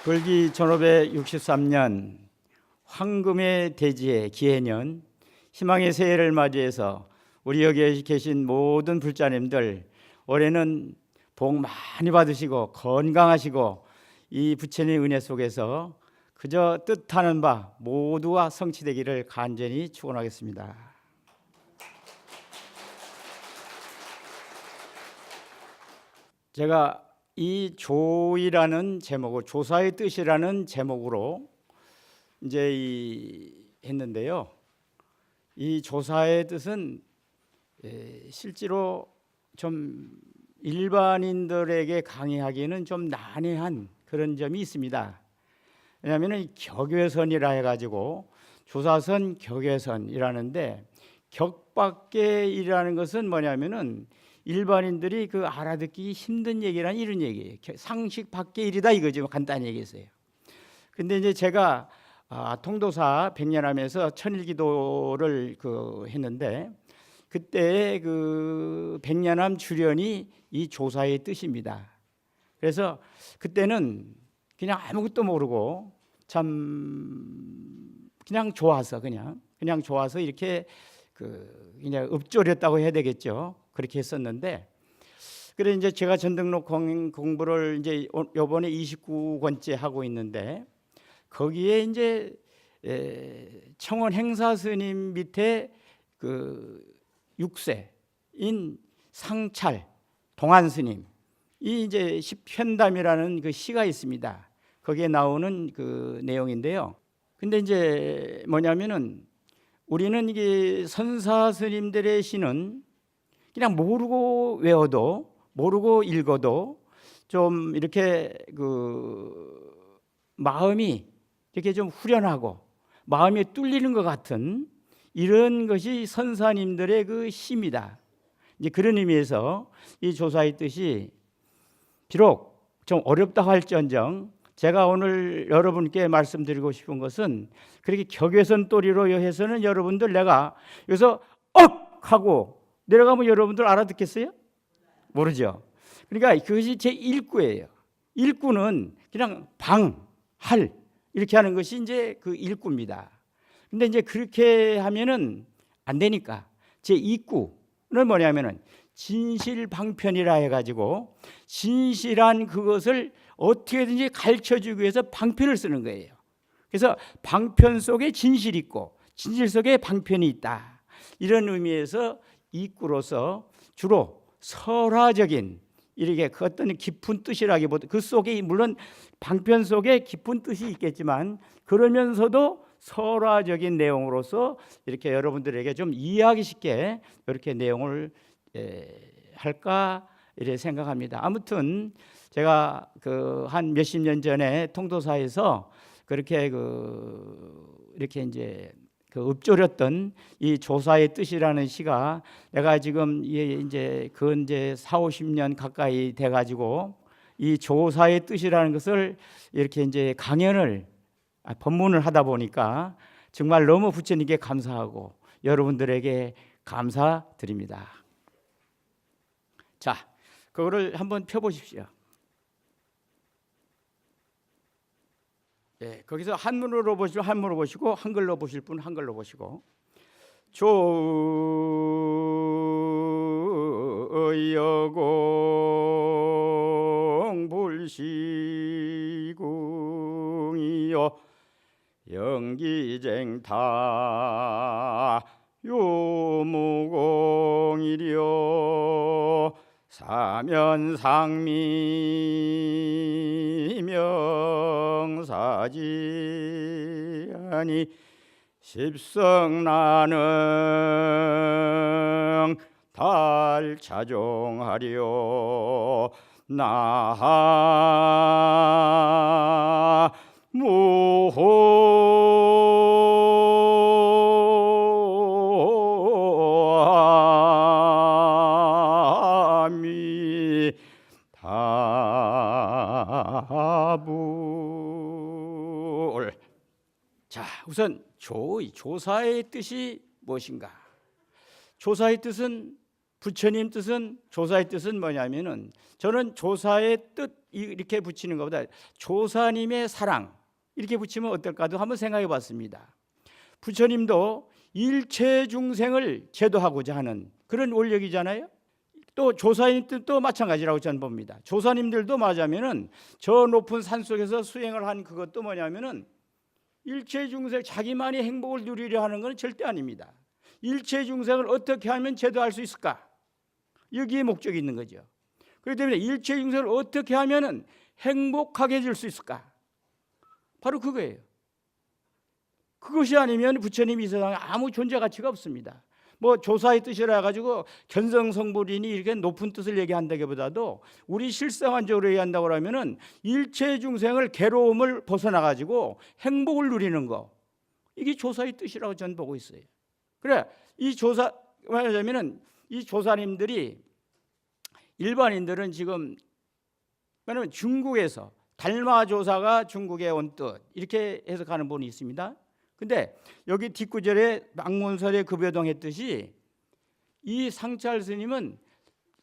불기 1563년 황금의 대지의 기해년 희망의 새해를 맞이해서 우리 여기 계신 모든 불자님들 올해는 복 많이 받으시고 건강하시고 이 부처님의 은혜 속에서 그저 뜻하는 바 모두가 성취되기를 간절히 축원하겠습니다. 제가 이 조이라는 제목을 조사의 뜻이라는 제목으로 이제 했는데요. 이 조사의 뜻은 실제로 좀 일반인들에게 강의하기는 좀 난해한 그런 점이 있습니다. 왜냐하면 격외선이라 해가지고 조사선 격외선이라는데 격밖에이라는 것은 뭐냐면은 일반인들이 그 알아듣기 힘든 얘기란 이런 얘기예요. 상식 밖의 일이다 이거죠. 간단히 얘기했어요. 근데 이제 제가 통도사 백년하면서 천일기도를 했는데 그때 그 백년함 주련이 이 조사의 뜻입니다. 그래서 그때는 그냥 아무것도 모르고 참 그냥 좋아서 그냥 좋아서 이렇게 그냥 읊조렸다고 해야 되겠죠. 그렇게 했었는데 그래 이제 제가 전등록 공부를 이제 이번에 29권째 하고 있는데 거기에 이제 청원 행사 스님 밑에 그 6세인 상찰 동안 스님 이 이제 십현담이라는 그 시가 있습니다. 거기에 나오는 그 내용인데요. 근데 이제 뭐냐면은 우리는 이게 선사 스님들의 시는 그냥 모르고 외워도 모르고 읽어도 좀 이렇게 그 마음이 이렇게 좀 후련하고 마음이 뚫리는 것 같은 이런 것이 선사님들의 그 시입니다. 이제 그런 의미에서 이 조사의 뜻이 비록 좀 어렵다 할지언정 제가 오늘 여러분께 말씀드리고 싶은 것은 그렇게 격외선 또리로 해서는 여러분들 내가 여기서 억 하고 내려가면 여러분들 알아듣겠어요? 모르죠. 그러니까 그것이 제 일구예요. 일구는 그냥 할 이렇게 하는 것이 이제 그 일구입니다. 근데 이제 그렇게 하면은 안 되니까 제 이구는 뭐냐면은 진실방편이라 해가지고 진실한 그것을 어떻게든지 가르쳐주기 위해서 방편을 쓰는 거예요. 그래서 방편 속에 진실이 있고 진실 속에 방편이 있다. 이런 의미에서 이구로서 주로 설화적인 이렇게 그 어떤 깊은 뜻이라기보다 그 속에 물론 방편 속에 깊은 뜻이 있겠지만 그러면서도 설화적인 내용으로서 이렇게 여러분들에게 좀 이해하기 쉽게 이렇게 내용을 할까 이렇게 생각합니다. 아무튼 제가 그 한 몇십 년 전에 통도사에서 그렇게 이렇게 이제 읊조렸던 이 조사의 뜻이라는 시가 내가 지금 이제 이제 40-50년 가까이 돼 가지고 이 조사의 뜻이라는 것을 이렇게 이제 강연을 법문을 하다 보니까 정말 너무 부처님께 감사하고 여러분들에게 감사드립니다. 자, 그거를 한번 펴 보십시오. 네, 거기서 한문으로 보시고 한문으로 보시고 한글로 보실 분 한글로 보시고 조여공 불시궁이여 영기쟁타 요무공이려 사면상미 명사지아니 십성나능 달차종하려 나무하미다불. 자, 우선 조사의 뜻이 무엇인가? 조사의 뜻은 부처님 뜻은, 조사의 뜻은 뭐냐면은, 저는 조사의 뜻 이렇게 붙이는 것보다 조사님의 사랑 이렇게 붙이면 어떨까도 한번 생각해 봤습니다. 부처님도 일체 중생을 제도하고자 하는 그런 원력이잖아요. 또 조사님 뜻도 마찬가지라고 저는 봅니다. 조사님들도 맞으면은 저 높은 산 속에서 수행을 한 그것도 뭐냐면은 일체 중생, 자기만이 행복을 누리려 하는 건 절대 아닙니다. 일체 중생을 어떻게 하면 제도할 수 있을까? 여기에 목적이 있는 거죠. 그렇기 때문에 일체 중생을 어떻게 하면은 행복하게 해줄 수 있을까? 바로 그거예요. 그것이 아니면 부처님 이 세상에 아무 존재 가치가 없습니다. 뭐 조사의 뜻이라 가지고 견성성불이니 이렇게 높은 뜻을 얘기한다기보다도 우리 실생활적으로 얘기한다고 하면은 일체 중생을 괴로움을 벗어나 가지고 행복을 누리는 거, 이게 조사의 뜻이라고 저는 보고 있어요. 그래, 이 조사 말하자면은 이 조사님들이, 일반인들은 지금 왜냐면 중국에서 달마 조사가 중국에 온 뜻 이렇게 해석하는 분이 있습니다. 근데 여기 뒷구절에 망문설에 급여동했듯이 이 상찰 스님은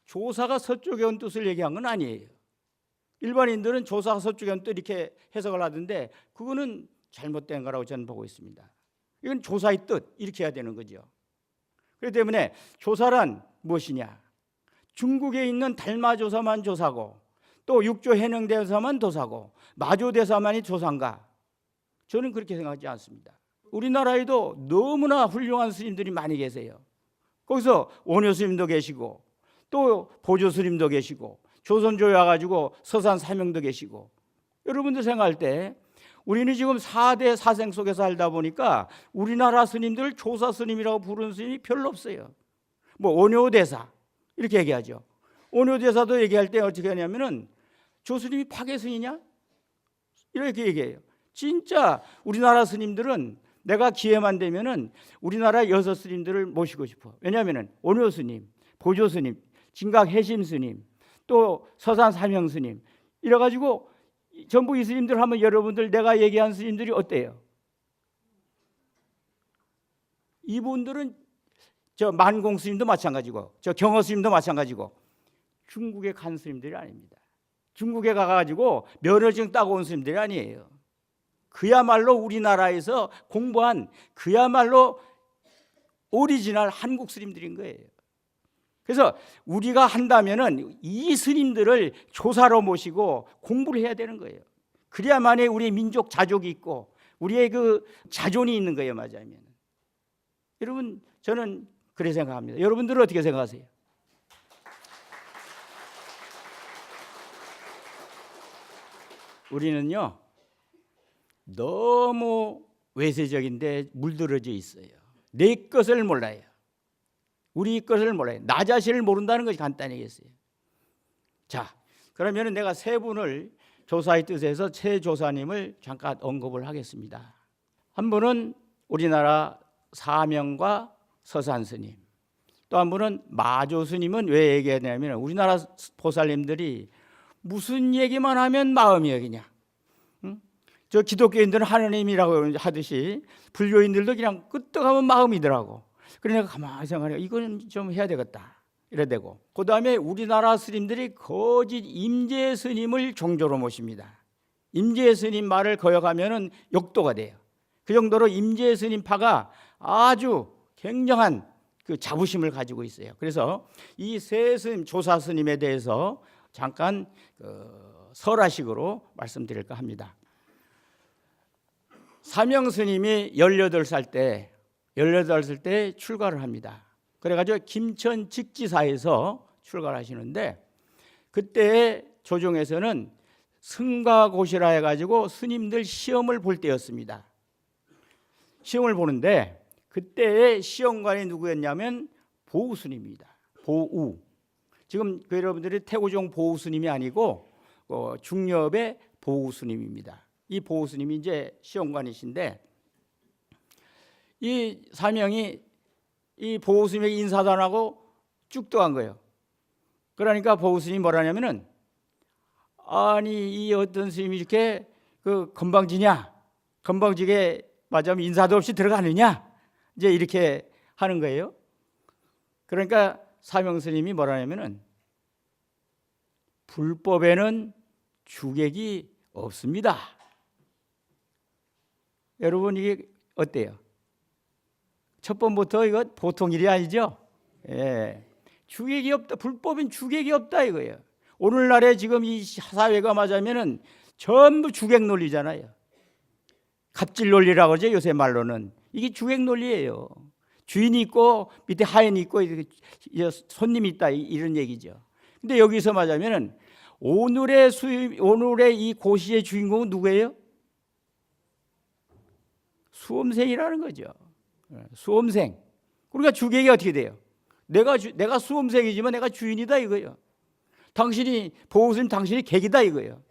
조사가 서쪽에 온 뜻을 얘기한 건 아니에요. 일반인들은 조사가 서쪽에 온 뜻 이렇게 해석을 하던데 그거는 잘못된 거라고 저는 보고 있습니다. 이건 조사의 뜻 이렇게 해야 되는 거죠. 그렇기 때문에 조사란 무엇이냐? 중국에 있는 달마 조사만 조사고 또 육조 해능 대사만 도사고 마조 대사만이 조사인가? 저는 그렇게 생각하지 않습니다. 우리나라에도 너무나 훌륭한 스님들이 많이 계세요. 거기서 원효 스님도 계시고 또 보조 스님도 계시고 조선조에 와가지고 서산 사명도 계시고, 여러분들 생각할 때 우리는 지금 4대 사생 속에 살다 보니까 우리나라 스님들 조사 스님이라고 부르는 스님이 별로 없어요. 뭐 원효대사 이렇게 얘기하죠. 원효대사도 얘기할 때 어떻게 하냐면은 조 스님이 파괴 스님이냐? 이렇게 얘기해요. 진짜 우리나라 스님들은 내가 기회만 되면은 우리나라 6 스님들을 모시고 싶어. 왜냐하면은 원효 스님, 보조 스님, 진각 해심 스님, 또 서산 사명 스님 이래가지고 전부 이 스님들 하면 여러분들 내가 얘기한 스님들이 어때요? 이분들은 저 만공 스님도 마찬가지고 저 경허 스님도 마찬가지고 중국에 간 스님들이 아닙니다. 중국에 가가지고 면허증 따고 온 스님들이 아니에요. 그야말로 우리나라에서 공부한 그야말로 오리지널 한국 스님들인 거예요. 그래서 우리가 한다면은 이 스님들을 조사로 모시고 공부를 해야 되는 거예요. 그래야만이 우리의 민족 자족이 있고 우리의 그 자존이 있는 거예요. 맞아요. 여러분, 저는 그렇게 생각합니다. 여러분들은 어떻게 생각하세요? 우리는요 너무 외세적인데 물들어져 있어요. 내 것을 몰라요. 우리 것을 몰라요. 나 자신을 모른다는 것이 간단하겠어요. 자, 그러면 내가 3분을 조사의 뜻에서 최 조사님을 잠깐 언급을 하겠습니다. 한 분은 우리나라 사명과 서산 스님, 또 한 분은 마조 스님은 왜 얘기하냐면 우리나라 보살님들이 무슨 얘기만 하면 마음이 여기냐. 저 기독교인들은 하느님이라고 하듯이 불교인들도 그냥 끄떡하면 마음이더라고. 그러니까 가만히 생각해, 이거는 좀 해야 되겠다 이래 되고, 그 다음에 우리나라 스님들이 거짓 임재 스님을 종조로 모십니다. 임재 스님 말을 거역하면은 욕도가 돼요. 그 정도로 임재 스님 파가 아주 굉장한 그 자부심을 가지고 있어요. 그래서 이 세 스님, 조사 스님에 대해서 잠깐 설화식으로 말씀드릴까 합니다. 사명 스님이 18살 때 출가를 합니다. 그래가지고 김천 직지사에서 출가를 하시는데, 그때 조정에서는 승가고시라 해가지고 스님들 시험을 볼 때였습니다. 시험을 보는데 그때의 시험관이 누구였냐면 보우 스님입니다. 보우. 지금 그 여러분들이 태고종 보우 스님이 아니고 중엽의 보우 스님입니다. 이 보우 스님이 이제 시험관이신데, 이 사명이 이 보우 스님에게 인사도 안 하고 쭉 떠간 거예요. 그러니까 보우 스님이 뭐라냐면은, 아니 이 어떤 스님이 이렇게 그 건방지냐, 건방지게 맞으면 인사도 없이 들어가느냐, 이제 이렇게 하는 거예요. 그러니까 사명스님이 뭐라냐면은 불법에는 주객이 없습니다. 여러분 이게 어때요? 첫 번부터 이거 보통 일이 아니죠? 예. 주객이 없다. 불법은 주객이 없다 이거예요. 오늘날에 지금 이 사회가 맞으면은 전부 주객 논리잖아요. 갑질 논리라고 그러죠. 요새 말로는. 이게 주객 논리예요. 주인이 있고 밑에 하인이 있고 손님이 있다 이런 얘기죠. 근데 여기서 맞으면은 오늘의 이 고시의 주인공은 누구예요? 수험생이라는 거죠. 수험생. 그러니까 주객이 어떻게 돼요? 내가 수험생이지만 내가 주인이다 이거예요. 당신이 보호스님 당신이 객이다 이거예요.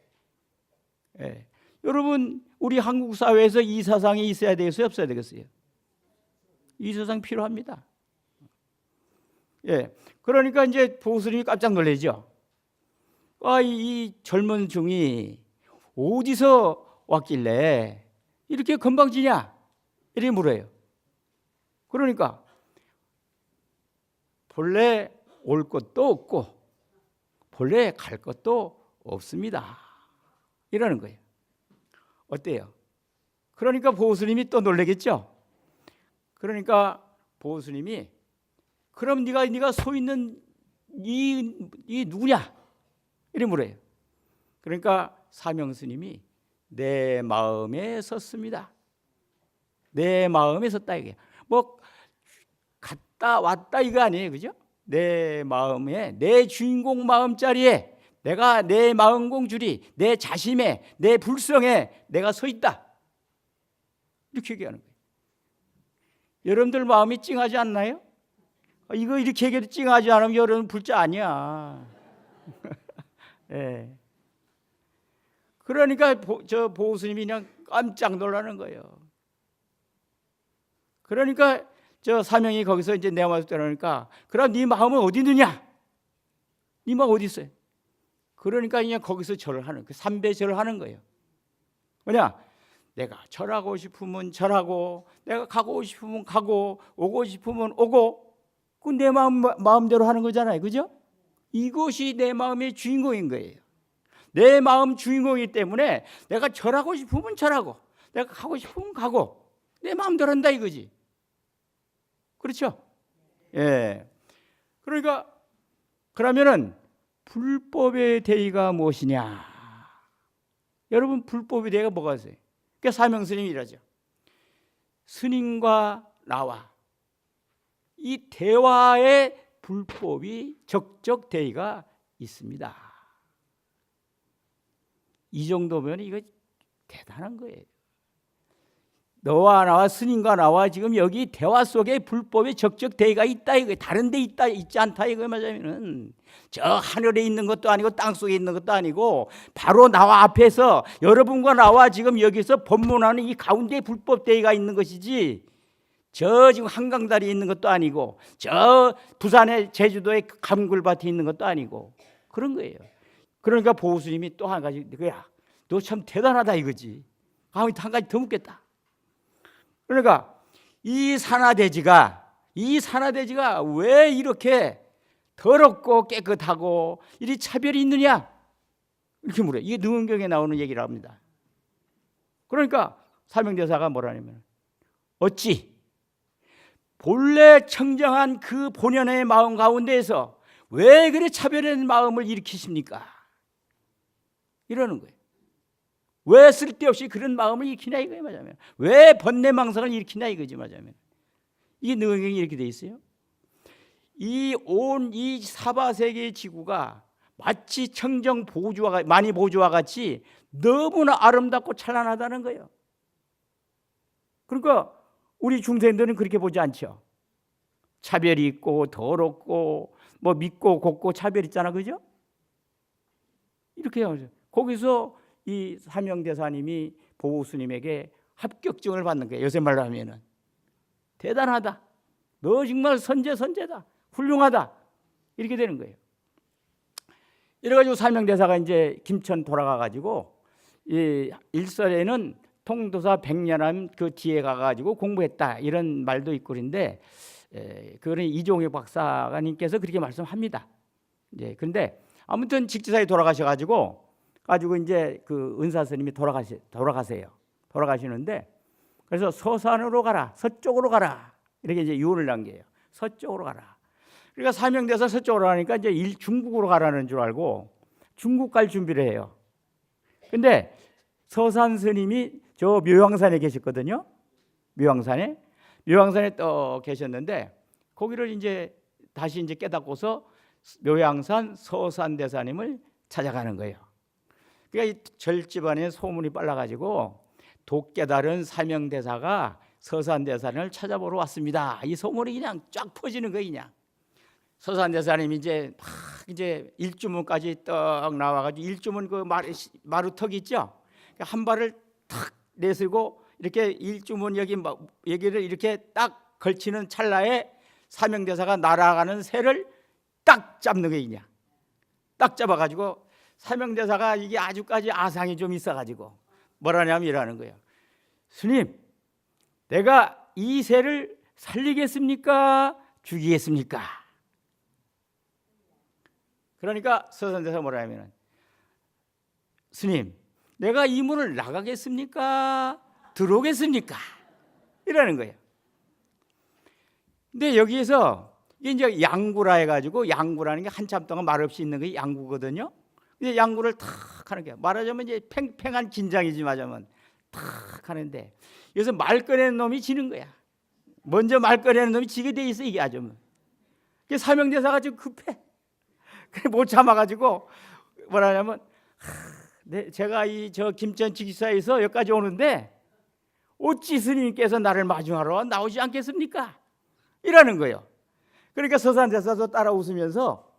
예. 여러분 우리 한국 사회에서 이 사상이 있어야 되겠어요? 없어야 되겠어요? 이 사상 필요합니다. 예. 그러니까 이제 보호스님이 깜짝 놀라죠. 이 젊은 중이 어디서 왔길래 이렇게 건방지냐? 이렇게 물어요. 그러니까 본래 올 것도 없고 본래 갈 것도 없습니다. 이러는 거예요. 어때요? 그러니까 보호스님이 또 놀라겠죠? 그러니까 보호스님이 그럼 네가 서 있는 이 누구냐? 이래 물어요. 그러니까 사명스님이 내 마음에 섰습니다. 내 마음에 섰다 이게. 뭐 갔다 왔다 이거 아니에요, 그죠? 내 마음에 내 주인공 마음자리에 내가 내 마음 공주리, 내 자심에, 내 불성에 내가 서 있다. 이렇게 얘기하는 거예요. 여러분들 마음이 찡하지 않나요? 이거 이렇게 얘기해도 찡하지 않으면 여러분 불자 아니야. 네. 그러니까 저 보호스님이 그냥 깜짝 놀라는 거예요. 그러니까 저 사명이 거기서 이제 내 마음에 들어오니까 그럼 네 마음은 어디 있느냐? 네 마음 어디 있어요? 그러니까 그냥 거기서 절을 하는 그 삼배절을 하는 거예요. 뭐냐? 내가 절하고 싶으면 절하고 내가 가고 싶으면 가고 오고 싶으면 오고 그 내 마음대로 하는 거잖아요. 그죠? 이것이 내 마음의 주인공인 거예요. 내 마음 주인공이기 때문에 내가 절하고 싶으면 절하고 내가 가고 싶으면 가고 내 마음대로 한다 이거지. 그렇죠? 예. 그러니까 그러면은 불법의 대의가 무엇이냐? 여러분 불법의 대의가 뭐가 있어요? 그러니까 사명스님이 이러죠. 스님과 나와 이 대화의 불법이 적적 대의가 있습니다. 이 정도면 이거 대단한 거예요. 너와 나와 스님과 나와 지금 여기 대화 속에 불법의 적적 대의가 있다 이거 다른 데 있다 있지 않다 이거 맞으면은 저 하늘에 있는 것도 아니고 땅 속에 있는 것도 아니고 바로 나와 앞에서 여러분과 나와 지금 여기서 법문하는 이 가운데 불법 대의가 있는 것이지 저 지금 한강다리에 있는 것도 아니고 저 부산의 제주도의 감굴밭에 있는 것도 아니고 그런 거예요. 그러니까 보호스님이 또 한 가지 그야 너 참 대단하다 이거지. 한 가지 더 묻겠다. 그러니까 이 산하대지가 왜 이렇게 더럽고 깨끗하고 이리 차별이 있느냐? 이렇게 물어요. 이게 능언경에 나오는 얘기를 합니다. 그러니까 사명대사가 뭐라냐면 어찌 본래 청정한 그 본연의 마음 가운데에서 왜 그래 차별의 마음을 일으키십니까? 이러는 거예요. 왜 쓸데없이 그런 마음을 일으키냐 이거예요. 맞으면 왜 번뇌망상을 일으키냐 이거지. 맞으면 이게 능언경이 이렇게 돼 있어요. 이 사바세계의 지구가 마치 청정 보주와 많이 보주와 같이 너무나 아름답고 찬란하다는 거예요. 그러니까 우리 중생들은 그렇게 보지 않죠. 차별이 있고 더럽고 뭐 밉고 곱고 차별 있잖아, 그죠? 이렇게 하죠. 거기서 이 사명대사님이 보호스님에게 합격증을 받는 거예요. 요새 말로 하면은 대단하다. 너 정말 선제다. 훌륭하다. 이렇게 되는 거예요. 이래가지고 사명대사가 이제 김천 돌아가가지고 이 일설에는 통도사 백년함 그 뒤에 가가지고 공부했다 이런 말도 있고 그런데 그런 이종혁 박사님께서 그렇게 말씀합니다. 그런데 아무튼 직지사에 돌아가셔가지고 이제 그 은사 스님이 돌아가세요. 돌아가시는데 그래서 서산으로 가라, 서쪽으로 가라 이렇게 이제 유언을 남겨요. 서쪽으로 가라. 그러니까 사명돼서 서쪽으로 가니까 이제 중국으로 가라는 줄 알고 중국 갈 준비를 해요. 근데 서산 스님이 저 묘향산에 계셨거든요. 묘향산에 떠 계셨는데 거기를 이제 다시 이제 깨닫고서 묘향산 서산대사님을 찾아가는 거예요. 그러니까 이 절집안에 소문이 빨라가지고 독깨달은 사명대사가 서산대사님을 찾아보러 왔습니다. 이 소문이 그냥 쫙 퍼지는 거예요. 그냥 서산대사님이 이제 막 이제 일주문까지 떡 나와가지고 일주문 그 마루턱 있죠. 한 발을 탁 내세우고 이렇게 일주문 여기를 이렇게 딱 걸치는 찰나에 사명대사가 날아가는 새를 딱 잡는 거예요. 그냥 딱 잡아가지고 사명대사가 이게 아주까지 아상이 좀 있어가지고 뭐라냐면 이러는 거예요. 스님, 내가 이 새를 살리겠습니까? 죽이겠습니까? 그러니까 서산대사가 뭐라냐면 스님, 내가 이 문을 나가겠습니까? 들어오겠습니까? 이러는 거예요. 근데 여기에서 이게 이제 양구라 해가지고 양구라는 게 한참 동안 말없이 있는 게 양구거든요. 근데 양구를 탁 하는 게 말하자면 이제 팽팽한 긴장이지 말하자면 탁 하는데 여기서 말 꺼내는 놈이 지는 거야. 먼저 말 꺼내는 놈이 지게 돼 있어. 이게 아주 사명대사가 좀 급해. 그래 못 참아가지고 뭐라냐면 제가 저 김천 직사에서 여기까지 오는데 어찌 스님께서 나를 마중하러 나오지 않겠습니까? 이러는 거예요. 그러니까 서산대사도 따라 웃으면서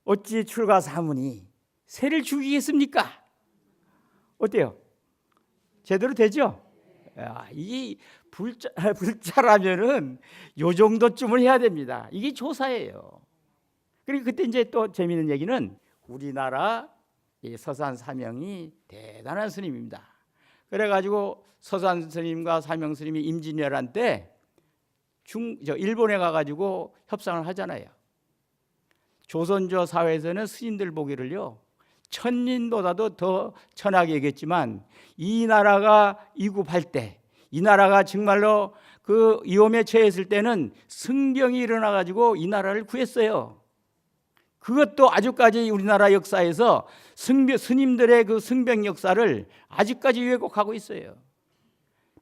어찌 출가사문이 새를 죽이겠습니까? 어때요? 제대로 되죠? 이 불자라면은 요 정도쯤은 해야 됩니다. 이게 조사예요. 그리고 그때 이제 또 재미있는 얘기는 우리나라 서산 사명이 대단한 스님입니다. 그래가지고 서산 스님과 사명 스님이 임진왜란 때 일본에 가가지고 협상을 하잖아요. 조선조 사회에서는 스님들 보기를요 천인보다도 더 천하게 얘기했지만 이 나라가 위급할 때, 이 나라가 정말로 그 위험에 처했을 때는 승병이 일어나가지고 이 나라를 구했어요. 그것도 아직까지 우리나라 역사에서 스님들의 그 승병 역사를 아직까지 왜곡하고 있어요.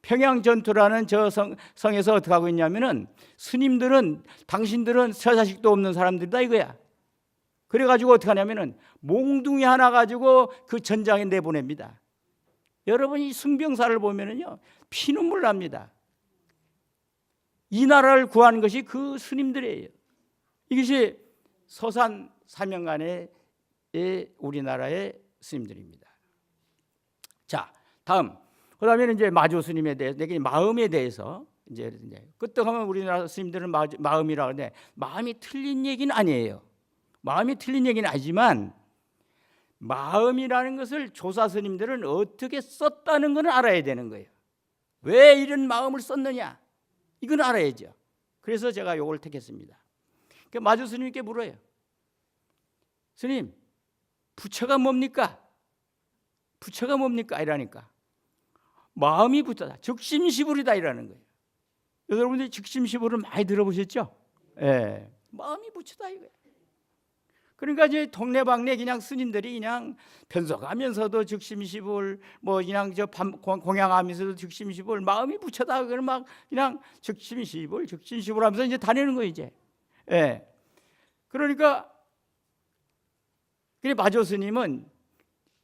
평양 전투라는 저 성에서 어떻게 하고 있냐면은 스님들은 당신들은 처자식도 없는 사람들이다 이거야. 그래가지고 어떻게 하냐면은 몽둥이 하나 가지고 그 전장에 내보냅니다. 여러분이 승병사를 보면은요 피눈물 납니다. 이 나라를 구한 것이 그 스님들이에요. 이것이 서산 사명간의 우리나라의 스님들입니다. 자, 다음. 그다음에는 이제 마조 스님에 대해서 내게 마음에 대해서 이제 끄떡하면 우리나라 스님들은 마음이라고 하는데 마음이 틀린 얘기는 아니에요. 마음이 틀린 얘기는 아니지만 마음이라는 것을 조사 스님들은 어떻게 썼다는 건 알아야 되는 거예요. 왜 이런 마음을 썼느냐? 이건 알아야죠. 그래서 제가 이걸 택했습니다. 마조 스님께 물어요. 스님, 부처가 뭡니까? 부처가 뭡니까? 이러니까 마음이 부처다. 즉심시불이다 이라는 거예요. 여러분들이 즉심시불을 많이 들어보셨죠? 예, 마음이 부처다 이거예요. 그러니까 이제 동네방네 그냥 스님들이 그냥 변석하면서도 즉심시불, 뭐 그냥 저 공양하면서도 즉심시불, 마음이 부처다. 그걸 막 그냥 즉심시불 하면서 이제 다니는 거예요 이제. 예. 그러니까 그래 마조 스님은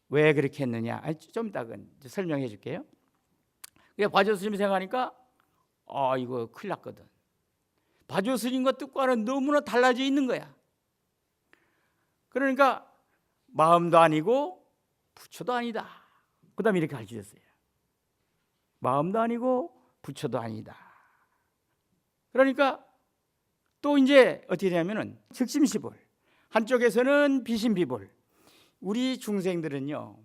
왜 그렇게 했느냐? 좀 이따 설명해 줄게요. 그래 마조 스님이 생각하니까 이거 큰일 났거든. 마조 스님과 뜻과는 너무나 달라져 있는 거야. 그러니까 마음도 아니고 부처도 아니다. 그다음에 이렇게 가르치셨어요. 마음도 아니고 부처도 아니다. 그러니까 또 이제 어떻게 되냐면은 즉심시불, 한쪽에서는 비심비불. 우리 중생들은요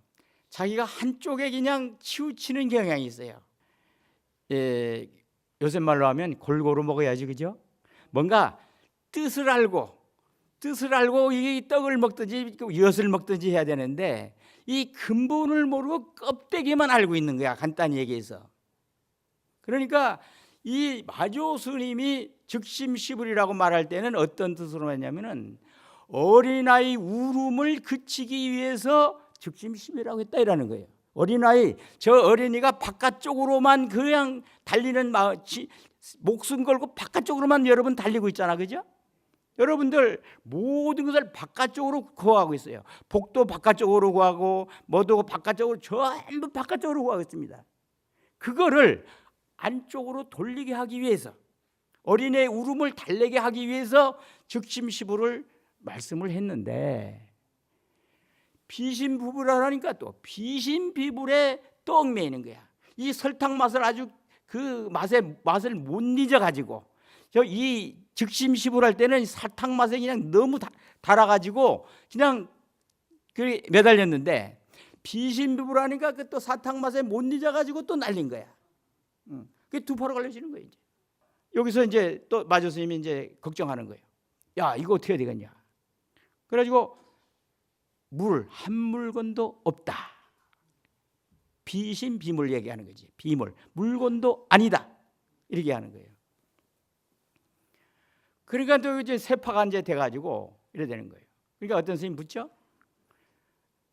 자기가 한쪽에 그냥 치우치는 경향이 있어요. 요새 말로 하면 골고루 먹어야지, 그죠? 뭔가 뜻을 알고 이 떡을 먹든지 엿을 먹든지 해야 되는데 이 근본을 모르고 껍데기만 알고 있는 거야, 간단히 얘기해서. 그러니까 이 마조 스님이 즉심시불이라고 말할 때는 어떤 뜻으로 했냐면은 어린아이 울음을 그치기 위해서 즉심시불이라고 했다 이라는 거예요. 어린아이, 저 어린이가 바깥쪽으로만 그냥 달리는 목숨 걸고 바깥쪽으로만 여러분 달리고 있잖아, 그죠? 여러분들 모든 것을 바깥쪽으로 구하고 있어요. 복도 바깥쪽으로 구하고 뭐도 바깥쪽으로, 전부 바깥쪽으로 구하고 있습니다. 그거를 안쪽으로 돌리게 하기 위해서, 어린애의 울음을 달래게 하기 위해서 즉심시불을 말씀을 했는데, 비신비불하니까 또 비신비불에 또 얽매이는 거야. 이 설탕 맛을 아주 그 맛을 못 잊어가지고, 이 즉심시불할 때는 설탕 맛에 그냥 너무 달아가지고 그냥 그 매달렸는데, 비신비불하니까 그 또 사탕 맛에 못 잊어가지고 또 날린 거야. 그게 두 파로 갈려지는 거예요. 이제 여기서 이제 또 마조 스님이 이제 걱정하는 거예요. 야, 이거 어떻게 해야 되겠냐? 그래가지고 물 한 물건도 없다. 비신비물 얘기하는 거지. 비물, 물건도 아니다, 이렇게 하는 거예요. 그러니까 또 이제 세파가 이제 돼가지고 이래 되는 거예요. 그러니까 어떤 스님 묻죠?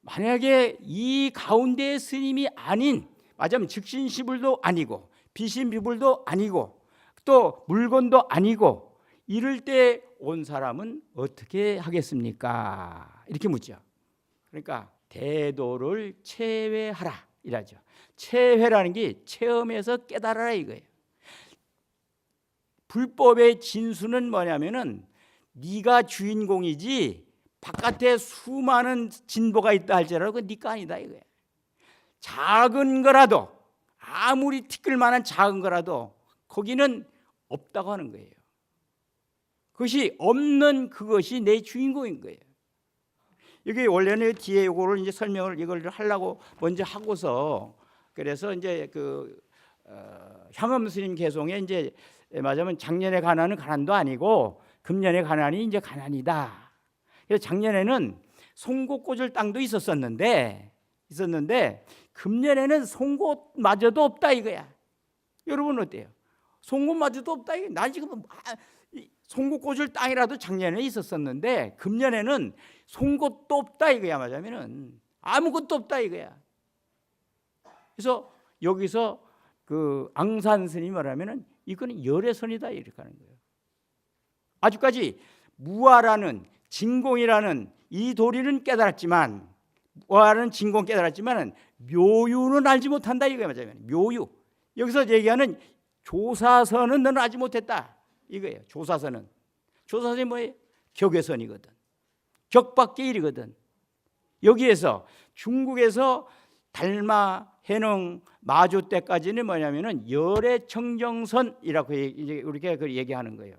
만약에 이 가운데 스님이 아닌, 맞으면 즉신시불도 아니고 비신비불도 아니고 또 물건도 아니고 이럴 때 온 사람은 어떻게 하겠습니까? 이렇게 묻죠. 그러니까 대도를 체회하라 이라죠. 체회라는 게 체험해서 깨달아라 이거예요. 불법의 진수는 뭐냐면은 네가 주인공이지 바깥에 수많은 진보가 있다 할지라도 그건 네가 아니다 이거예요. 작은 거라도, 아무리 티끌만한 작은 거라도 거기는 없다고 하는 거예요. 그것이 없는 그것이 내 주인공인 거예요. 이게 원래는 뒤에 이거를 이제 설명을 이걸 하려고 먼저 하고서, 그래서 이제 그 향엄 스님 개송에 이제 맞으면 작년에 가난은 가난도 아니고 금년에 가난이 이제 가난이다. 그래서 작년에는 송곳 꽂을 땅도 있었는데 금년에는 송곳마저도 없다 이거야. 여러분 어때요? 송곳마저도 없다. 난 지금 송곳 꽂을 땅이라도 작년에 있었는데 금년에는 송곳도 없다 이거야. 맞으면은 아무것도 없다 이거야. 그래서 여기서 그 앙산 스님이 말하면은 이거는 열애선이다 이렇게 하는 거예요. 아직까지 무아라는 진공이라는 이 도리는 깨달았지만, 무아라는 진공 깨달았지만은 묘유는 알지 못한다 이거야. 맞아요. 묘유. 여기서 얘기하는 조사선은 너는 알지 못했다 이거예요. 조사선이 뭐예요? 격외선이거든. 격밖에 일이거든. 여기에서 중국에서 달마, 해능, 마조 때까지는 뭐냐면은 열애청정선이라고 이제 우리가 얘기하는 거예요.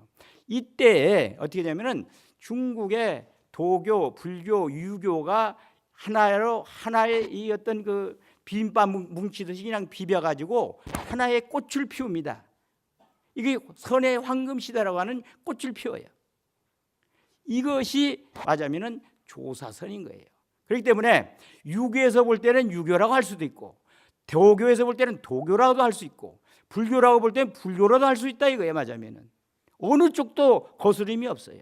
이때에 어떻게 되냐면은 중국의 도교, 불교, 유교가 하나의 이 어떤 그 비빔밥 뭉치듯이 그냥 비벼가지고 하나의 꽃을 피웁니다. 이게 선의 황금 시대라고 하는 꽃을 피워요. 이것이 맞으면은 조사선인 거예요. 그렇기 때문에 유교에서 볼 때는 유교라고 할 수도 있고, 도교에서 볼 때는 도교라고도 할 수 있고, 불교라고 볼 때는 불교라도 할 수 있다 이거예요. 맞으면은 어느 쪽도 거스름이 없어요.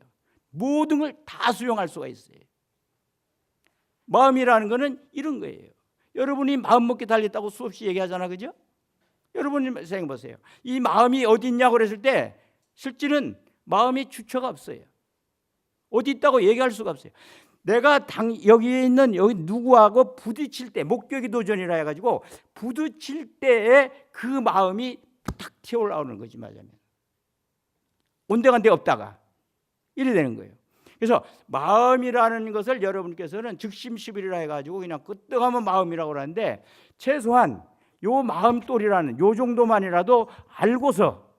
모든 걸 다 수용할 수가 있어요. 마음이라는 거는 이런 거예요. 여러분이 마음 먹기 달렸다고 수없이 얘기하잖아, 그죠? 여러분이 생각해 보세요. 이 마음이 어디 있냐고 그랬을 때 실제는 마음이 주체가 없어요. 어디 있다고 얘기할 수가 없어요. 내가 여기 있는 여기 누구하고 부딪힐 때, 목격이 도전이라 해가지고 부딪힐 때에 그 마음이 탁 튀어올라오는 거지. 맞으면 온데간데 없다가 이래 되는 거예요. 그래서 마음이라는 것을 여러분께서는 즉심시불이라 해가지고 그냥 끄떡하면 마음이라고 하는데, 최소한 요 마음돌이라는 요 정도만이라도 알고서,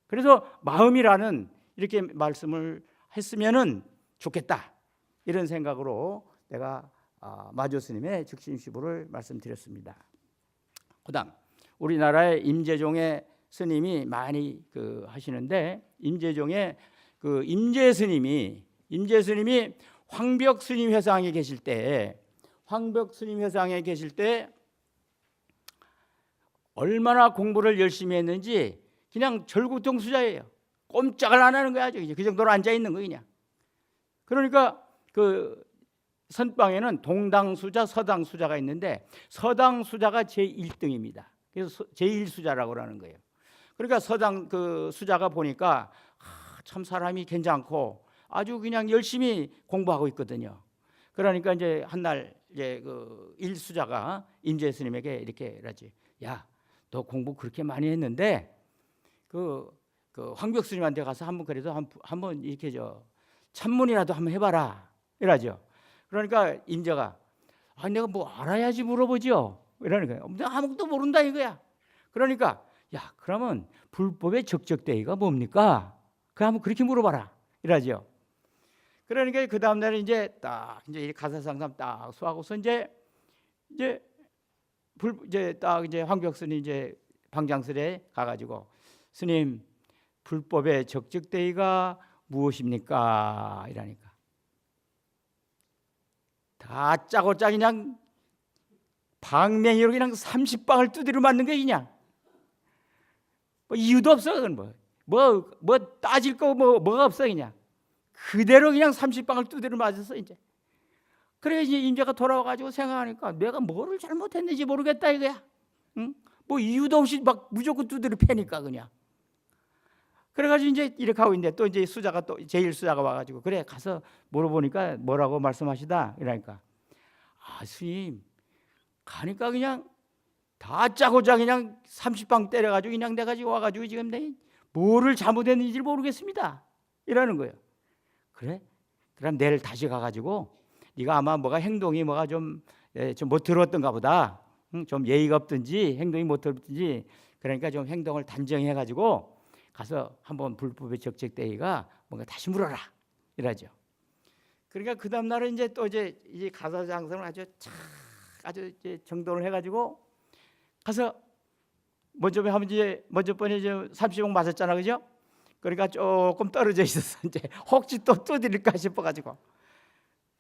그래서 마음이라는 이렇게 말씀을 했으면은 좋겠다 이런 생각으로 내가 마조 스님의 즉심시불을 말씀드렸습니다. 그다음 우리나라의 임재종의 스님이 많이 하시는데 임재종의 임재 스님이 황벽 스님 회상에 계실 때 얼마나 공부를 열심히 했는지 그냥 절구통수자예요. 꼼짝을 안 하는 거야. 그 정도로 앉아 있는 거 그냥. 그러니까 선방에는 동당수자, 서당수자가 있는데 서당수자가 제1등입니다. 그래서 제1수자라고 하는 거예요. 그러니까 서당 수자가 보니까 참 사람이 괜찮고 아주 그냥 열심히 공부하고 있거든요. 그러니까 이제 한날 이제 1수자가 임재 스님에게 이렇게 그러지. 야, 너 공부 그렇게 많이 했는데 황벽 스님한테 가서 한번 그래도 한번 이렇게 참문이라도 한번 해봐라 이러죠. 그러니까 임재가 내가 뭐 알아야지 물어보죠. 이러는 거예요. 내가 아무것도 모른다 이거야. 그러니까 야, 그러면 불법의 적적대의가 뭡니까? 한번 그렇게 물어봐라 이러죠. 그러니까 그 다음 날에 이제 가사상담 딱 수하고서 이제 황벽 스님 이제 방장설에 가가지고 스님 불법의 적적대의가 무엇입니까? 이러니까 다 짜고 그냥 방맹이로 그냥 30방을 두드려 맞는 게 그냥 뭐 이유도 없어. 그건 뭐 따질 거 뭐가 없어. 그냥 그대로 그냥 30방을 두드려 맞았어. 이제 그래 이제 임재가 돌아와가지고 생각하니까 내가 뭐를 잘못했는지 모르겠다 이거야. 응? 뭐 이유도 없이 막 무조건 두드려 패니까 그냥. 그래가지고 이제 이렇게 하고 있는데 또 이제 수자가 또 제1수자가 와가지고 그래 가서 물어보니까 뭐라고 말씀하시다 이러니까 스님 가니까 그냥 다 짜고짜 그냥 30방 때려가지고 그냥 내가 지금 와가지고 지금 내 뭐를 잘못했는지 모르겠습니다 이러는 거예요. 그래? 그럼 내일 다시 가가지고 네가 아마 행동이 좀 못 들었던가 보다. 좀 예의가 없든지 행동이 못 들었든지 그러니까 좀 행동을 단정해가지고 가서 한번 불법의 적적대의가 뭔가 다시 물어라 이러죠. 그러니까 그 다음 날은 이제 또 이제 가사장성을 아주 이제 정돈을 해가지고 가서 먼저 번에 30억 맞았잖아, 그죠? 그러니까 조금 떨어져 있었어. 이제 혹시 또 두드릴까 싶어가지고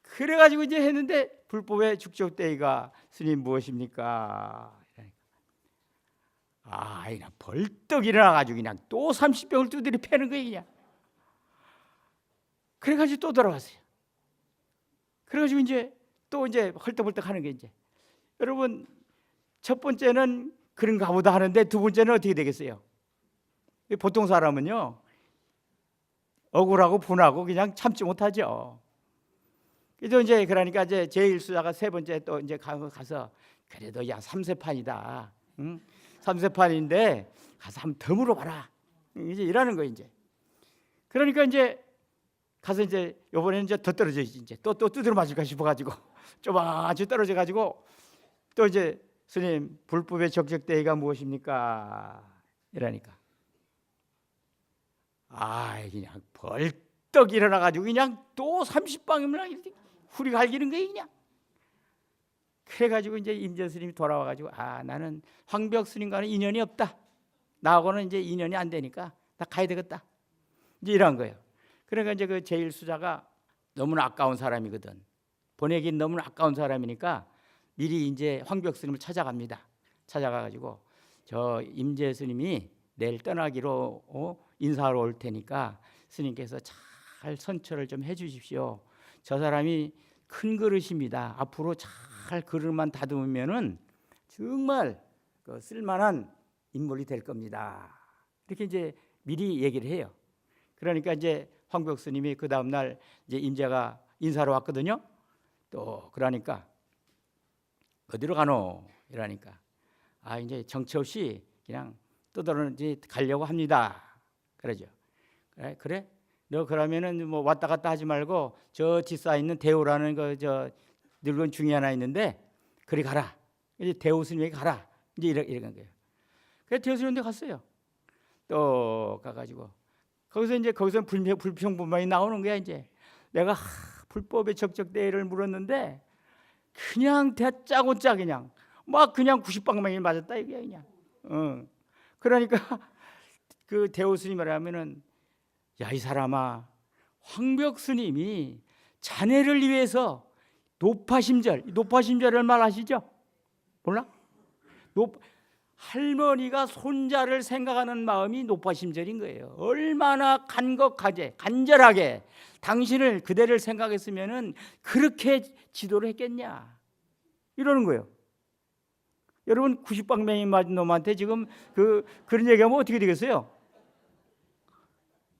그래가지고 이제 했는데 불법의 적적대의가 스님 무엇입니까? 그냥 벌떡 일어나가지고 그냥 또 30병을 두드려 패는 거예요 그냥. 그래가지고 또 돌아왔어요. 그래가지고 이제 또 헐떡벌떡 하는 게 이제 여러분 첫 번째는 그런가 보다 하는데 두 번째는 어떻게 되겠어요? 보통 사람은요 억울하고 분하고 그냥 참지 못하죠. 그래서 이제 그러니까 이제 제1수자가 세 번째 또 이제 가서 그래도 야 3세판이다. 응? 3세판인데 가서 한번 더 물어봐라. 이제 이러는 거 이제. 그러니까 이제 가서 이제 요번에는 이제 더 떨어져 이제 또 두드려 맞을까 싶어가지고 좀 아주 떨어져가지고 또 이제 스님 불법의 적적대의가 무엇입니까? 이러니까 그냥 벌떡 일어나가지고 그냥 또 30방이면 이렇게 후리 갈기는 거예요 그냥. 그래가지고 이제 임재 스님이 돌아와가지고 나는 황벽 스님과는 인연이 없다. 나하고는 이제 인연이 안 되니까 나 가야 되겠다. 이제 이런 거예요. 그러니까 이제 그 제1수자가 너무나 아까운 사람이거든. 보내긴 너무나 아까운 사람이니까 미리 이제 황벽 스님을 찾아갑니다. 찾아가가지고 저 임재 스님이 내일 떠나기로 인사하러 올 테니까 스님께서 잘 선처를 좀 해주십시오. 저 사람이 큰 그릇입니다. 앞으로 잘 그릇만 다듬으면은 정말 쓸만한 인물이 될 겁니다. 이렇게 이제 미리 얘기를 해요. 그러니까 이제 황벽 스님이 그 다음 날 이제 임재가 인사로 왔거든요. 또 그러니까 어디로 가노? 이러니까 이제 정처 없이 그냥 떠들어지 가려고 합니다. 그러죠. 그래? 너 그러면은 뭐 왔다 갔다 하지 말고 저 뒷사 있는 대우라는 늙은 중이 하나 있는데 그리 가라. 이제 대우 스님에게 가라. 이제 이런 거예요. 그래서 대우 스님한테 갔어요. 또 가가지고 거기서 불평불만이 나오는 거야 이제. 내가 불법의 적적대의를 물었는데 그냥 다짜고짜 그냥 막 그냥 90방망이를 맞았다 이거야 그냥. 그러니까 그 대호 스님을 하면은 야, 이 사람아, 황벽 스님이 자네를 위해서 노파심절 말 아시죠? 몰라? 할머니가 손자를 생각하는 마음이 노파심절인 거예요. 얼마나 간절하게 당신을 그대를 생각했으면은 그렇게 지도를 했겠냐 이러는 거예요. 여러분 90방맹이 맞은 놈한테 지금 그런 얘기하면 어떻게 되겠어요?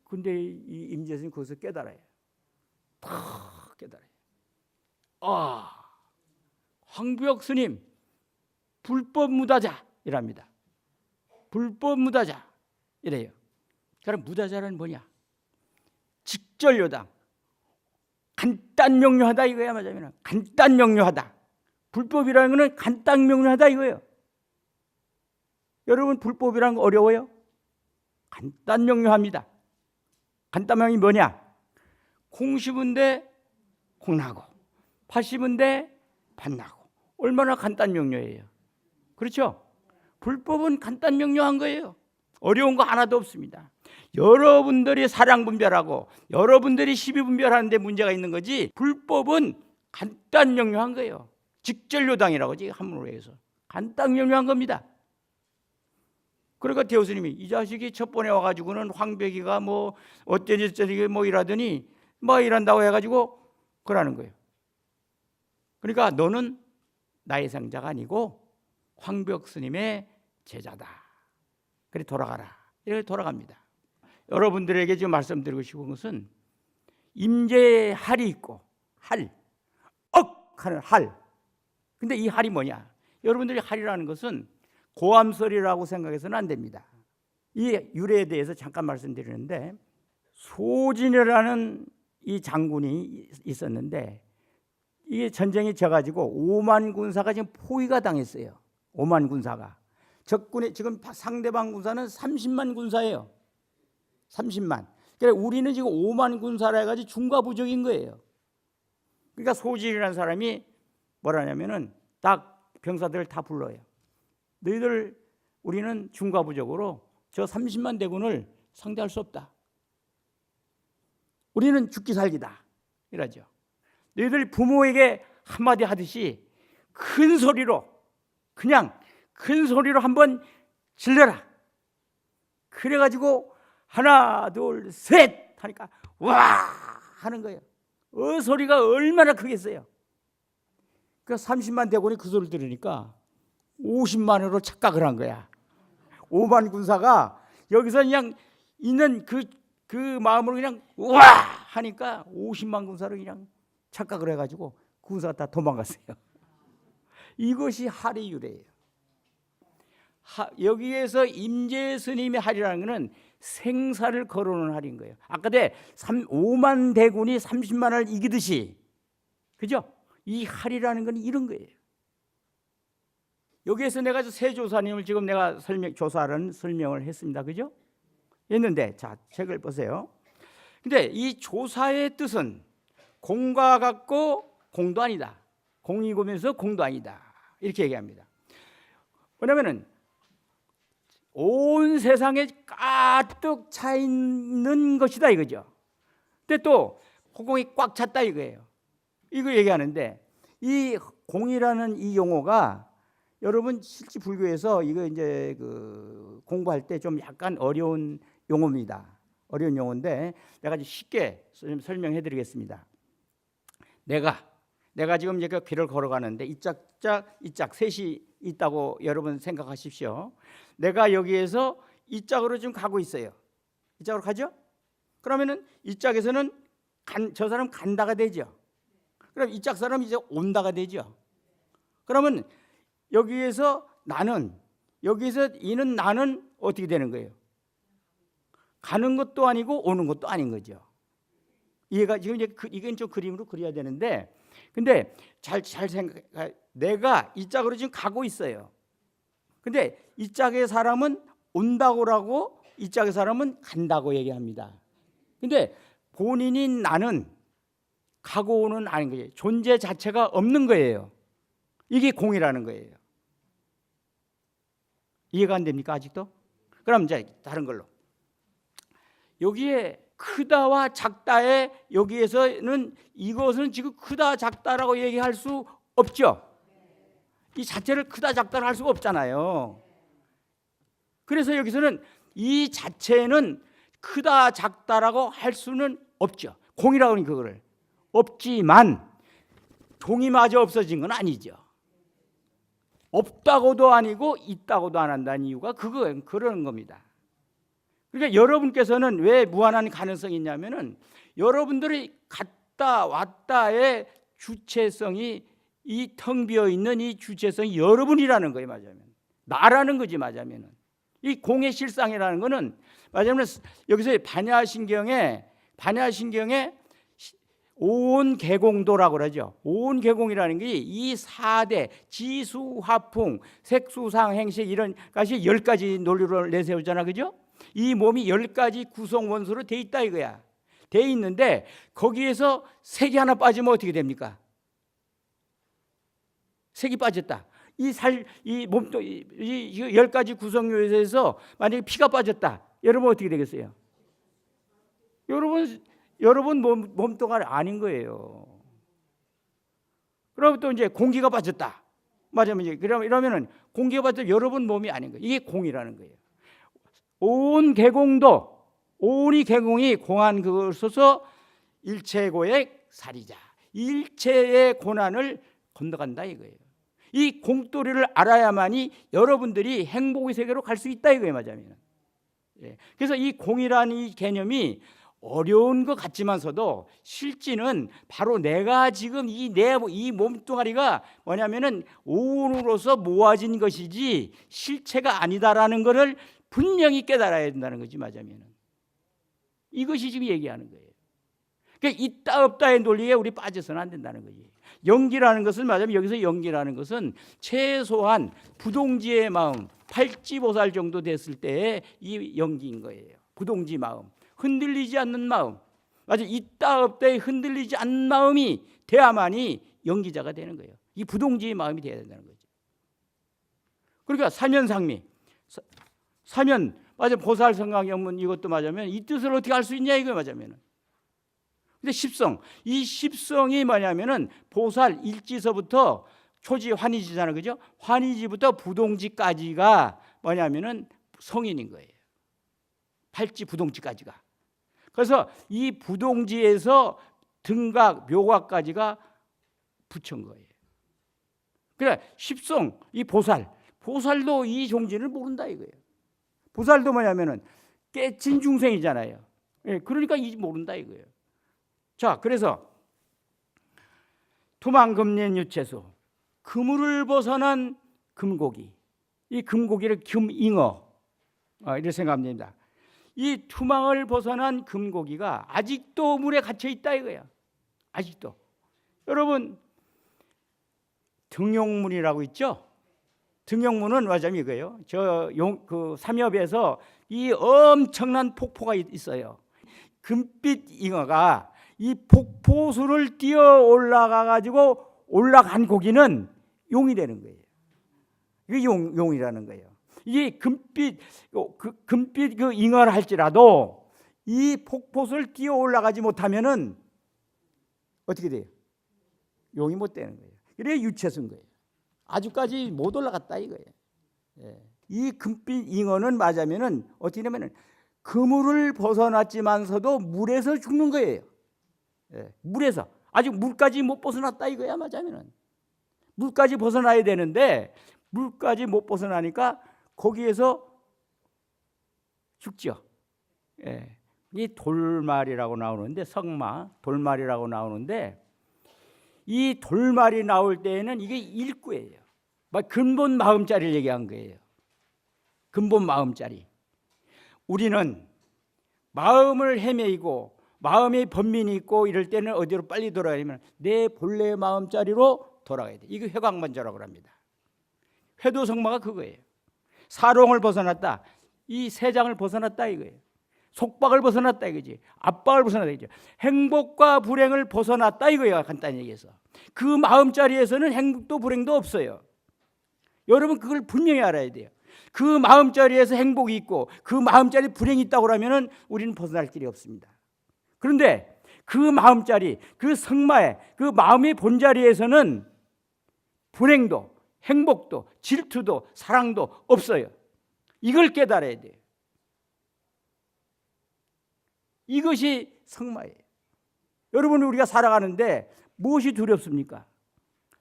근데 이 임재선이 거기서 깨달아요. 다 깨달아요. 황벽 스님 불법 무다자 이랍니다. 불법 무다자 이래요. 그럼 무다자는 뭐냐? 직절요당, 간단명료하다 이거야. 맞으면 간단명료하다. 불법이라는 거는 간단명료하다 이거예요. 여러분 불법이라는 거 어려워요? 간단명료합니다. 간단명이 뭐냐? 콩 심은데 콩 나고 팥 심은데 팥 나고. 얼마나 간단명료해요. 그렇죠? 불법은 간단명료한 거예요. 어려운 거 하나도 없습니다. 여러분들이 사량분별하고 여러분들이 시비분별하는데 문제가 있는 거지, 불법은 간단명료한 거예요. 직절요당이라고 하지, 한문으로 해서 간단명료한 겁니다. 그러니까 대호 스님이 이 자식이 첫 번에 와가지고는 황벽이가 뭐 어쩌니 뭐 이러더니 뭐 이런다고 해가지고 그러는 거예요. 그러니까 너는 나의 상자가 아니고 황벽 스님의 제자다. 그래 돌아가라. 이렇게 돌아갑니다. 여러분들에게 지금 말씀드리고 싶은 것은 임재의 할이 있고 하는 할. 근데 이 할이 뭐냐? 여러분들이 할이라는 것은 고함설이라고 생각해서는 안 됩니다. 이 유래에 대해서 잠깐 말씀드리는데, 소진이라는 이 장군이 있었는데 이게 전쟁이 져가지고 5만 군사가 지금 포위가 당했어요. 5만 군사가. 적군의 지금 상대방 군사는 30만 군사예요. 30만. 그러니까 우리는 지금 5만 군사라 해가지고 중과부적인 거예요. 그러니까 소진이라는 사람이 뭐라냐면은 딱 병사들을 다 불러요. 너희들 우리는 중과부적으로 저 30만 대군을 상대할 수 없다. 우리는 죽기 살기다. 이러죠. 너희들 부모에게 한마디 하듯이 큰 소리로, 그냥 큰 소리로 한번 질러라. 그래가지고 하나 둘 셋 하니까 와 하는 거예요. 소리가 얼마나 크겠어요. 그 30만 대군이 그 소리를 들으니까 50만으로 착각을 한 거야. 5만 군사가 여기서 그냥 있는 그 마음으로 그냥 와 하니까 50만 군사를 그냥 착각을 해가지고 군사가 다 도망갔어요. 이것이 할의 유래예요. 여기에서 임재 스님의 할이라는 것은 생사를 걸어놓은 할인 거예요. 아까 5만 대군이 30만을 이기듯이, 그죠? 이 할이라는 건 이런 거예요. 여기에서 내가 세 조사님을 지금 내가 조사를 설명을 했습니다. 그죠? 했는데, 자, 책을 보세요. 근데 이 조사의 뜻은 공과 같고 공도 아니다. 공이고면서 공도 아니다. 이렇게 얘기합니다. 왜냐면은 온 세상에 가득 차 있는 것이다 이거죠. 근데 또 허공이 꽉 찼다 이거예요. 이거 얘기하는데, 이 공이라는 이 용어가 여러분 실제 불교에서 이거 이제 공부할 때 좀 약간 어려운 용어입니다. 어려운 용어인데 내가 쉽게 설명해 드리겠습니다. 내가 지금 이제 그 길을 걸어가는데 이 짝 셋이 있다고 여러분 생각하십시오. 내가 여기에서 이 짝으로 지금 가고 있어요. 이 짝으로 가죠? 그러면은 이 짝에서는 저 사람 간다가 되죠. 그럼 이 짝 사람 이제 온다가 되죠. 그러면 여기에서 이는 나는 어떻게 되는 거예요? 가는 것도 아니고 오는 것도 아닌 거죠. 이해가 지금 이제 이건 좀 그림으로 그려야 되는데, 근데 잘 생각해. 내가 이 짝으로 지금 가고 있어요. 근데 이 짝의 사람은 온다고라고 이 짝의 사람은 간다고 얘기합니다. 근데 본인인 나는 가고 오는 아닌 거예요. 존재 자체가 없는 거예요. 이게 공이라는 거예요. 이해가 안 됩니까 아직도? 그럼 이제 다른 걸로. 여기에 크다와 작다의 여기에서는 이것은 지금 크다 작다라고 얘기할 수 없죠. 이 자체를 크다 작다를 할 수가 없잖아요. 그래서 여기서는 이 자체는 크다 작다라고 할 수는 없죠. 공이라고 하니 그거를 없지만 종이마저 없어진 건 아니죠. 없다고도 아니고 있다고도 안 한다는 이유가 그런 겁니다. 그러니까 여러분께서는 왜 무한한 가능성이 있냐면은 여러분들이 갔다 왔다의 주체성이 이 텅 비어 있는 이 주체성이 여러분이라는 거예요. 맞으면 나라는 거지. 맞으면은 이 공의 실상이라는 거는 맞으면 여기서 반야신경에 오온계공도라고 그러죠. 오온계공이라는 게 이 4대 지수화풍 색수상행식 이런 것이 10가지 논리를 내세우잖아. 그죠? 이 몸이 10가지 구성 원소로 돼 있다 이거야. 돼 있는데 거기에서 색이 하나 빠지면 어떻게 됩니까? 색이 빠졌다. 이 몸도 이 10가지 구성 요소에서 만약에 피가 빠졌다. 여러분 어떻게 되겠어요? 여러분 몸뚱아리 아닌 거예요. 그럼 또 이제 공기가 빠졌다. 맞으면 이제 이러면은 공기가 빠져 여러분 몸이 아닌 거예요. 이게 공이라는 거예요. 오온 개공도 오온이 개공이 공한 그것으로서 일체고의 살이자. 일체의 고난을 건너간다 이거예요. 이 공돌이를 알아야만이 여러분들이 행복의 세계로 갈 수 있다 이거예요. 맞으면. 그래서 이 공이라는 이 개념이 어려운 것 같지만서도 실제는 바로 내가 지금 이 몸뚱아리가 뭐냐면은 오온으로서 모아진 것이지 실체가 아니다라는 것을 분명히 깨달아야 된다는 거지. 맞으면은 이것이 지금 얘기하는 거예요. 그러니까 있다 없다의 논리에 우리 빠져서는 안 된다는 거지. 연기라는 것은 맞으면 여기서 연기라는 것은 최소한 부동지의 마음, 팔지보살 정도 됐을 때의 이 연기인 거예요. 부동지 마음, 흔들리지 않는 마음, 맞아 있다 없다에 흔들리지 않는 마음이 돼야만이 연기자가 되는 거예요. 이 부동지의 마음이 돼야 된다는 거죠. 그러니까 사면상미, 사면 맞아 보살성강영문 이것도 맞으면 이 뜻을 어떻게 알 수 있냐 이거 맞으면은. 근데 십성, 이 십성이 뭐냐면은 보살 일지서부터 초지 환희지잖아, 그죠? 환희지부터 부동지까지가 뭐냐면은 성인인 거예요. 팔지 부동지까지가. 그래서 이 부동지에서 등각, 묘각까지가 부처인 거예요. 그래 십성, 이 보살도 이 종지를 모른다 이거예요. 보살도 뭐냐면은 깨친 중생이잖아요. 그러니까 이 모른다 이거예요. 자, 그래서 투망금년 유체수, 그물을 벗어난 금고기, 이 금고기를 금잉어 이렇게 생각하면 됩니다. 이 투망을 벗어난 금고기가 아직도 물에 갇혀 있다 이거야. 아직도. 여러분 등용문이라고 있죠? 등용문은 맞으면 이거예요. 그 삼엽에서 이 엄청난 폭포가 있어요. 금빛 잉어가 이 폭포수를 뛰어 올라가 가지고 올라간 고기는 용이 되는 거예요. 이게 용이라는 거예요. 이게 금빛 그 잉어를 할지라도 이 폭포수를 뛰어 올라가지 못하면은 어떻게 돼요? 용이 못 되는 거예요. 이래 유체수인 거예요. 아주까지 못 올라갔다 이거예요. 이 금빛 잉어는 맞으면은 어떻게 되냐면은 그물을 벗어났지만서도 물에서 죽는 거예요. 물에서 아직 물까지 못 벗어났다 이거야. 맞으면은 물까지 벗어나야 되는데 물까지 못 벗어나니까 거기에서 죽죠. 이 돌말이라고 나오는데 성마 돌말이라고 나오는데 이 돌말이 나올 때에는 이게 일구예요. 근본 마음자리를 얘기한 거예요. 근본 마음자리. 우리는 마음을 헤매이고 마음의 번민이 있고 이럴 때는 어디로 빨리 돌아가냐면 내 본래 마음자리로 돌아가야 돼. 이거 회광만저라고 합니다. 회도성마가 그거예요. 사롱을 벗어났다. 이 세장을 벗어났다 이거예요. 속박을 벗어났다 이거지. 압박을 벗어났다 이거죠. 행복과 불행을 벗어났다 이거예요. 간단히 얘기해서. 그 마음자리에서는 행복도 불행도 없어요. 여러분 그걸 분명히 알아야 돼요. 그 마음자리에서 행복이 있고 그 마음자리에 불행이 있다고 하면 우리는 벗어날 길이 없습니다. 그런데 그 마음자리, 그 성마의 그 마음의 본자리에서는 불행도 행복도 질투도 사랑도 없어요. 이걸 깨달아야 돼요. 이것이 성마예요. 여러분, 우리가 살아가는데 무엇이 두렵습니까?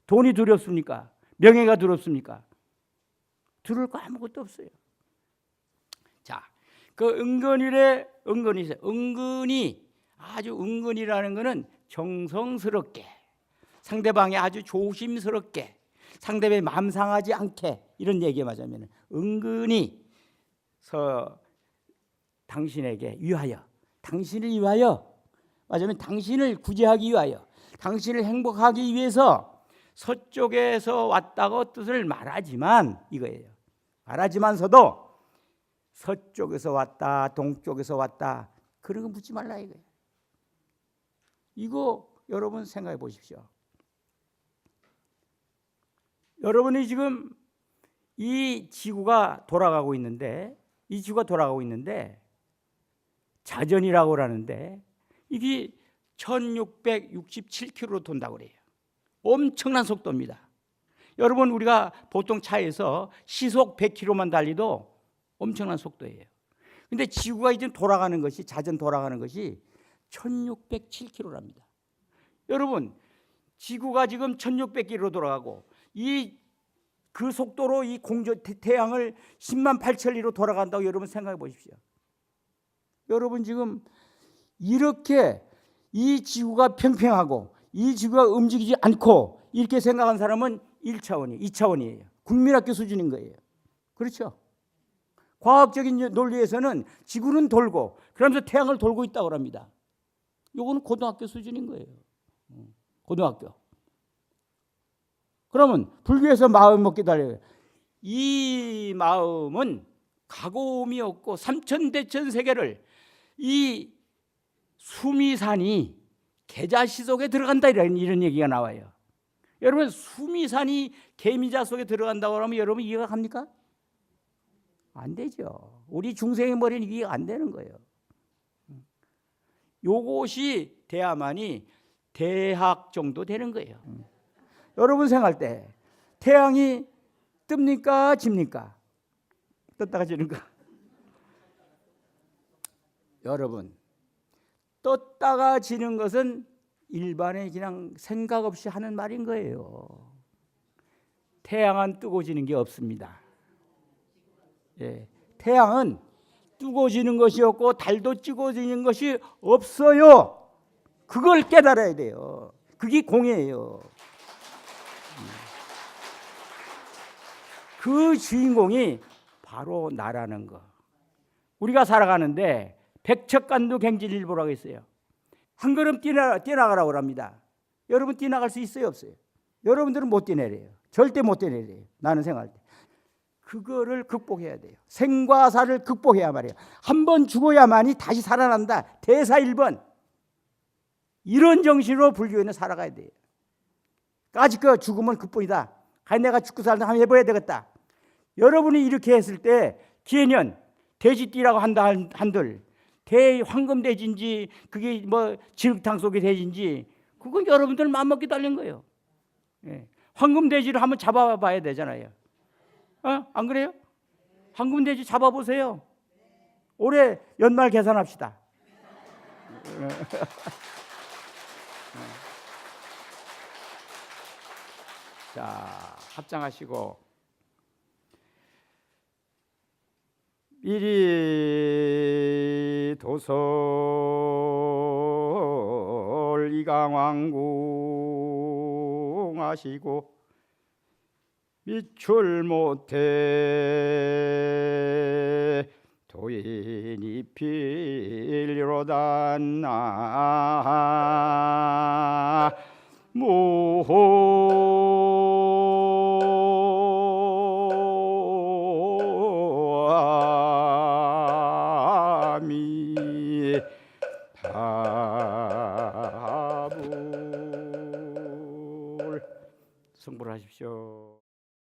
돈이 두렵습니까? 명예가 두렵습니까? 두려울 거 아무것도 없어요. 자, 그 은근히 아주 은근이라는 것은 정성스럽게 상대방이 아주 조심스럽게 상대방의 마음 상하지 않게 이런 얘기에 맞으면 은근히 당신에게 위하여 당신을 위하여 맞으면 당신을 구제하기 위하여 당신을 행복하기 위해서 서쪽에서 왔다고 뜻을 말하지만 이거예요. 말하지만서도 서쪽에서 왔다 동쪽에서 왔다 그런 거 묻지 말라 이거예요. 이거 여러분 생각해 보십시오. 여러분이 지금 이 지구가 돌아가고 있는데 자전이라고 하는데 이게 1667km로 돈다고 그래요. 엄청난 속도입니다. 여러분, 우리가 보통 차에서 시속 100km만 달리도 엄청난 속도예요. 근데 지구가 이제 자전 돌아가는 것이 1607km랍니다. 여러분, 지구가 지금 1600km 돌아가고 그 속도로 이 태양을 10만 8천리로 돌아간다고 여러분 생각해 보십시오. 여러분, 지금 이렇게 이 지구가 평평하고 이 지구가 움직이지 않고 이렇게 생각한 사람은 1차원이 2차원이에요. 국민학교 수준인 거예요. 그렇죠? 과학적인 논리에서는 지구는 돌고 그러면서 태양을 돌고 있다고 합니다. 이거는 고등학교 수준인 거예요. 고등학교. 그러면 불교에서 마음 먹기 달려요. 이 마음은 가고음이 없고 삼천대천 세계를 이 수미산이 계자시 속에 들어간다 이런 얘기가 나와요. 여러분, 수미산이 개미자 속에 들어간다고 하면 여러분 이해가 갑니까? 안 되죠. 우리 중생의 머리는 이해가 안 되는 거예요. 요것이 돼야만이 대학 정도 되는 거예요. 여러분 생각할 때 태양이 뜹니까 집니까? 떴다가 지는가? 여러분, 떴다가 지는 것은 일반의 그냥 생각 없이 하는 말인 거예요. 태양은 뜨고 지는 게 없습니다. 예, 태양은 뜨고 지는 것이 없고 달도 찌고 지는 것이 없어요. 그걸 깨달아야 돼요. 그게 공예예요. 그 주인공이 바로 나라는 거. 우리가 살아가는데 백척간도 갱질일보라고 했어요. 한 걸음 뛰어나가라고 합니다. 여러분 뛰어나갈 수 있어요 없어요? 여러분들은 못 뛰어내려요. 절대 못 뛰어내려요. 나는 생각할 때. 그거를 극복해야 돼요. 생과 사를 극복해야 말이에요. 한 번 죽어야만이 다시 살아난다. 대사 1번. 이런 정신으로 불교에는 살아가야 돼요. 아직 그 죽으면 그뿐이다. 내가 죽고 살다 한번 해봐야 되겠다. 여러분이 이렇게 했을 때 기해년 돼지띠라고 한들 황금돼지인지 그게 뭐 지흙탕 속의 돼지인지 그건 여러분들 맘먹기 달린 거예요. 예. 황금돼지를 한번 잡아봐야 되잖아요. 안 그래요? 황금돼지 잡아보세요. 올해 연말 계산합시다. 자, 합장하시고 미리 도설 이강왕궁 하시고 미출 못해 도인이 필로다 나 모